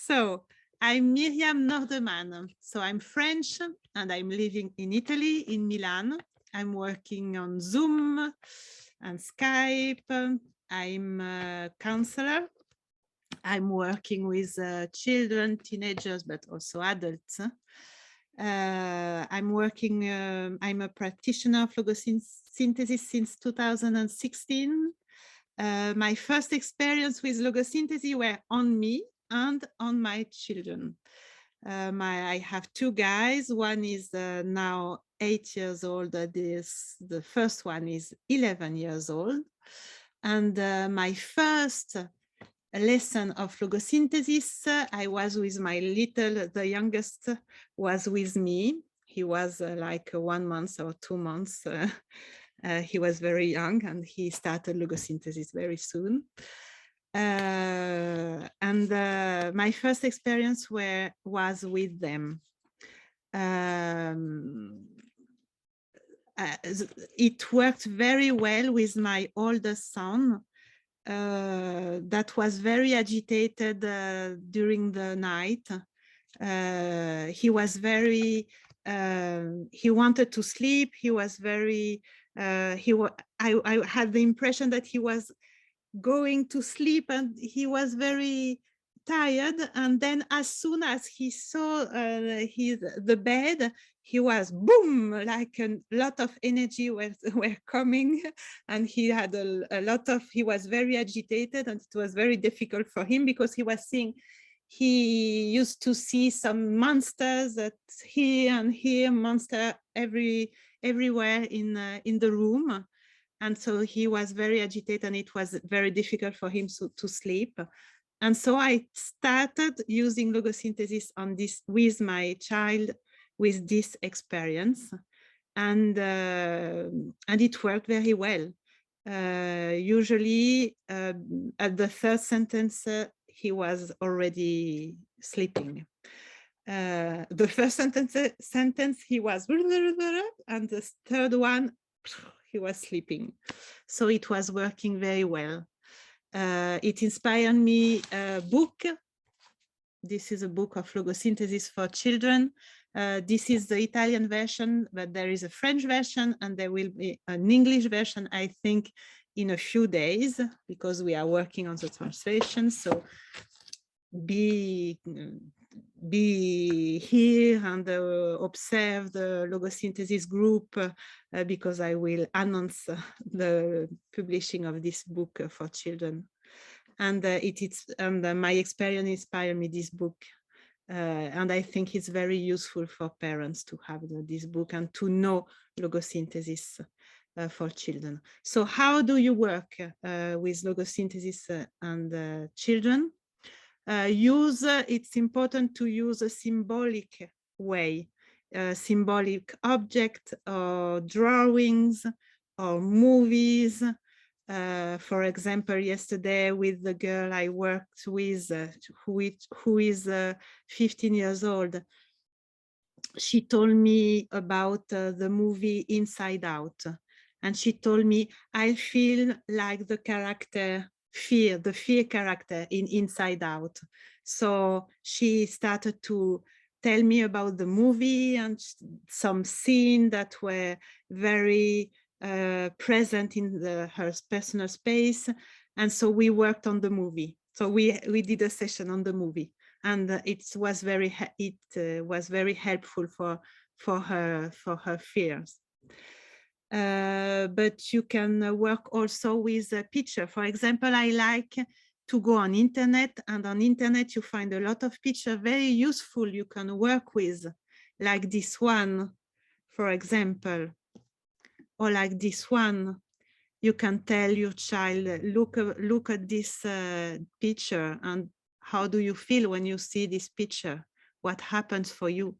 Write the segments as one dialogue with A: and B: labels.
A: So I'm Myriam Nordemann. So I'm French and I'm living in Italy, in Milan. I'm working on Zoom and Skype. I'm a counselor. I'm working with children, teenagers, but also adults. I'm a practitioner of logosynthesis since 2016. My first experience with logosynthesis were on me and on my children. I have two guys. One is now 8 years old. The first one is 11 years old. And my first lesson of logosynthesis, I was with my the youngest was with me. He was like 1 month or 2 months. He was very young and he started logosynthesis very soon. My first experience was with them. It worked very well with my oldest son. That was very agitated during the night. He was very, he wanted to sleep. He was very, I had the impression that he was going to sleep and he was very tired. And then as soon as he saw the bed, he was boom, like a lot of energy were coming, and he had a lot of, he was very agitated, and it was very difficult for him because he was seeing, he used to see some monsters that here and here, monster everywhere in the room. And so he was very agitated and it was very difficult for him to sleep. And so I started using logosynthesis on this with my child with this experience. And it worked very well. Usually at the third sentence, he was already sleeping. The first sentence he was, and the third one, he was sleeping. So it was working very well. It inspired me a book. This is a book of logosynthesis for children. This is the Italian version, but there is a French version and there will be an English version, I think, in a few days, because we are working on the translation. So be here and observe the logosynthesis group because I will announce the publishing of this book for children. And my experience inspired me this book. And I think it's very useful for parents to have this book and to know logosynthesis for children. So how do you work with logosynthesis and children? It's important to use a symbolic way, symbolic object or drawings or movies. For example, yesterday with the girl I worked with, who is 15 years old, she told me about the movie Inside Out. And she told me, I feel like the character the fear character in Inside Out. So she started to tell me about the movie and some scenes that were very present in her personal space. And so we worked on the movie. So we did a session on the movie, and it was very helpful for her fears. But you can work also with a picture. For example, I like to go on internet, and on internet you find a lot of pictures very useful you can work with, like this one, for example, or like this one. You can tell your child, look at this picture, and how do you feel when you see this picture? What happens for you?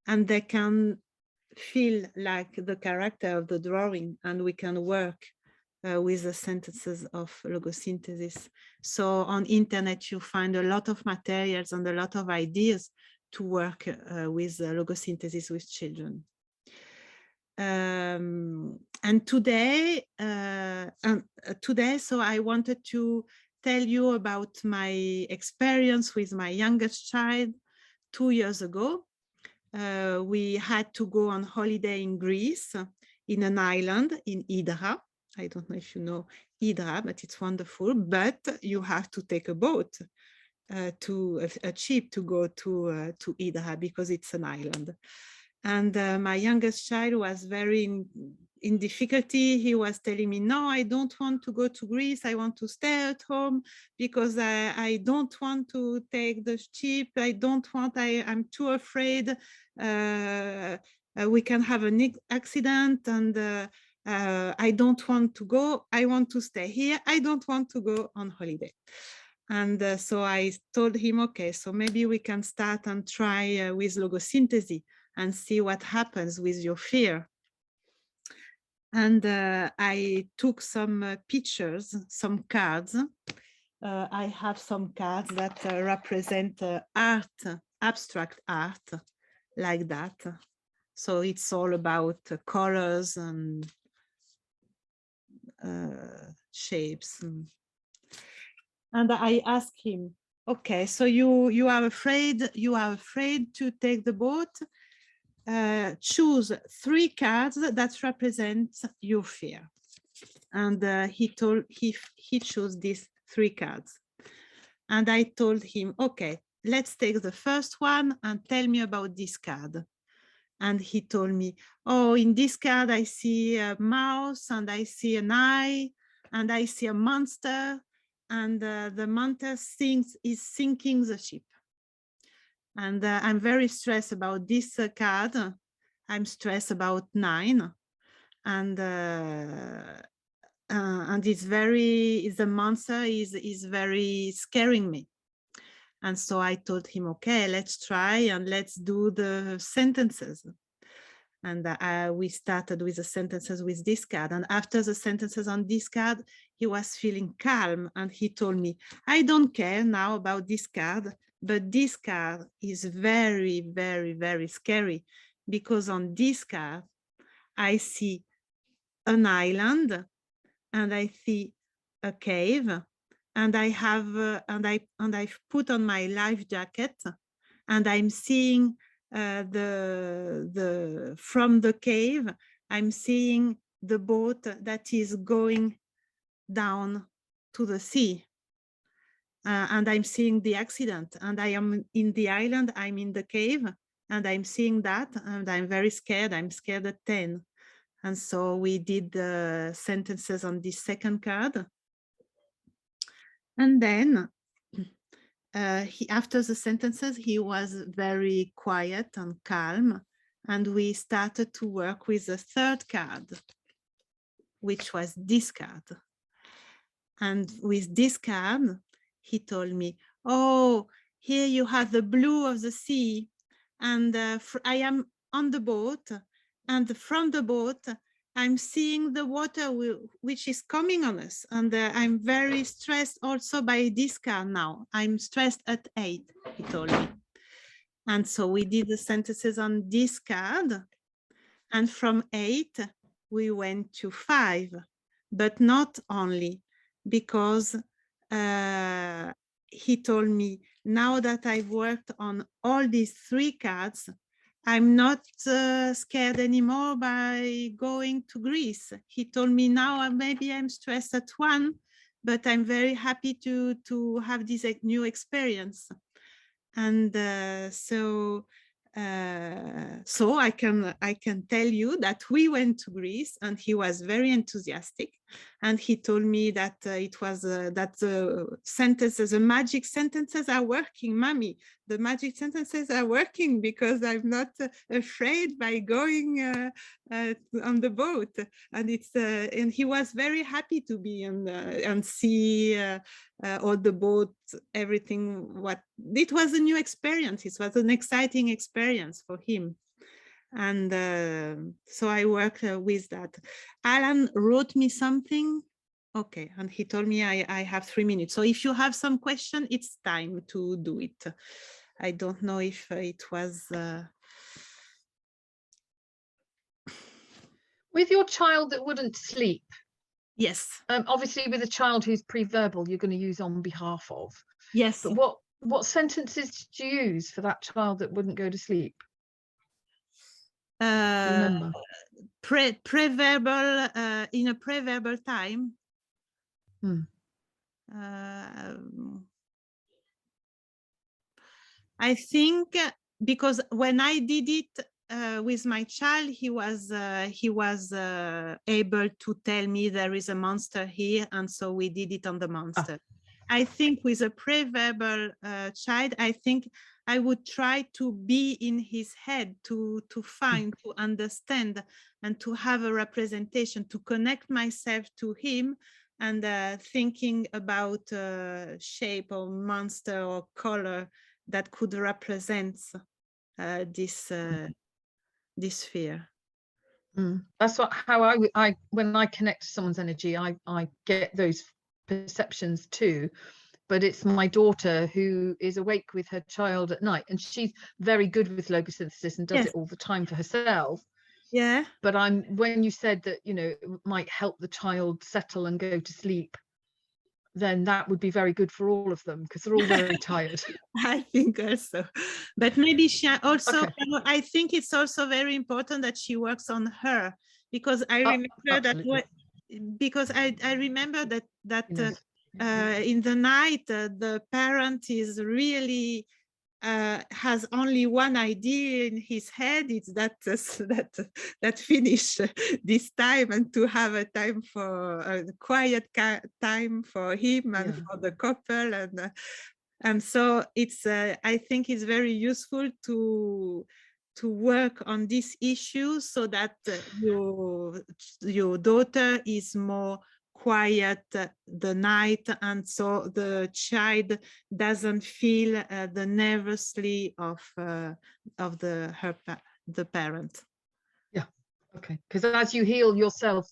A: And they can feel like the character of the drawing, and we can work with the sentences of logosynthesis. So on internet, you find a lot of materials and a lot of ideas to work with logosynthesis with children. And today, so I wanted to tell you about my experience with my youngest child 2 years ago. We had to go on holiday in Greece, in an island in Hydra. I don't know if you know Hydra, but it's wonderful. But you have to take a boat, to a ship to go to Hydra, because it's an island. And my youngest child was very in difficulty. He was telling me, no, I don't want to go to Greece. I want to stay at home because I don't want to take the ship. I'm too afraid we can have an accident, and I don't want to go. I want to stay here. I don't want to go on holiday. And so I told him, okay, so maybe we can start and try with logosynthesis and see what happens with your fear. And I took some pictures, some cards. I have some cards that represent art, abstract art, like that. So it's all about colors and shapes. And I asked him, okay, so you are afraid to take the boat. Choose 3 cards that represent your fear. And he chose these 3 cards. And I told him, okay, let's take the first one and tell me about this card. And he told me, oh, in this card, I see a mouse, and I see an eye, and I see a monster, and the monster is sinking the ship. And I'm very stressed about this card. I'm stressed about 9. And the monster is very scaring me. And so I told him, okay, let's try and let's do the sentences. And we started with the sentences with this card. And after the sentences on this card, he was feeling calm. And he told me, I don't care now about this card, but this card is very, very, very scary, because on this card, I see an island, and I see a cave, and I have I've put on my life jacket, and I'm seeing from the cave, I'm seeing the boat that is going down to the sea, and I'm seeing the accident, and I am in the island, I'm in the cave, and I'm seeing that, and I'm very scared. I'm scared at 10. And so we did the sentences on this second card. And then after the sentences, he was very quiet and calm. And we started to work with the third card, which was this card. And with this card, he told me, oh, here you have the blue of the sea. And I am on the boat. And from the boat, I'm seeing the water which is coming on us. And I'm very stressed also by this card now. I'm stressed at 8, he told me. And so we did the sentences on this card. And from 8, we went to 5, but not only, because he told me, now that I've worked on all these 3 cards, I'm not scared anymore by going to Greece. He told me, now maybe I'm stressed at 1, but I'm very happy to have this new experience. And so I can tell you that we went to Greece, and he was very enthusiastic, and he told me that it was that the sentences, the magic sentences are working, Mommy. The magic sentences are working because I'm not afraid by going on the boat, and it's and he was very happy to be and see all the boat, everything. What it was a new experience. It was an exciting experience for him. And so I worked with that. Alan wrote me something. Okay, and he told me I have 3 minutes. So if you have some question, it's time to do it. I don't know if it was...
B: With your child that wouldn't sleep,
A: Yes.
B: Obviously, with a child who's pre-verbal, you're going to use on behalf of.
A: Yes.
B: But what sentences did you use for that child that wouldn't go to sleep? Do you remember?
A: Pre-verbal, in a pre-verbal time. I think because when I did it with my child, he was able to tell me there is a monster here, and so we did it on the monster. I think with a pre-verbal child, I think I would try to be in his head, to find, to understand, and to have a representation, to connect myself to him, and thinking about shape or monster or color that could represent this fear.
B: That's how I when I connect to someone's energy, I get those perceptions too. But it's my daughter who is awake with her child at night, and she's very good with logosynthesis and does it all the time for herself.
A: Yeah.
B: But when you said that, you know, it might help the child settle and go to sleep, then that would be very good for all of them, because they're all very tired.
A: I think also, but maybe she also,
B: Okay.
A: I think it's also very important that she works on her, because I remember that because I remember that
B: Yes.
A: in the night the parent is really has only one idea in his head. It's that finish this time, and to have a time for a quiet time for him and for the couple, and so it's I think it's very useful to work on this issue, so that your daughter is more quiet the night, and so the child doesn't feel the nervously of the parent.
B: Yeah. Okay. Because as you heal yourself,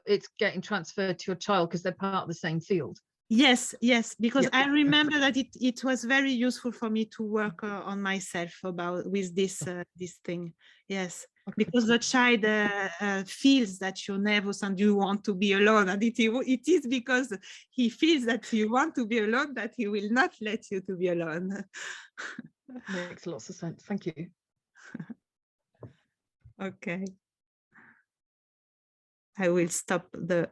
B: it's getting transferred to your child, because they're part of the same field.
A: Yes, because I remember that it was very useful for me to work on myself with this thing. Yes, because the child feels that you're nervous and you want to be alone, and it is because he feels that you want to be alone that he will not let you to be alone.
B: Makes lots of sense. Thank you.
A: Okay. I will stop the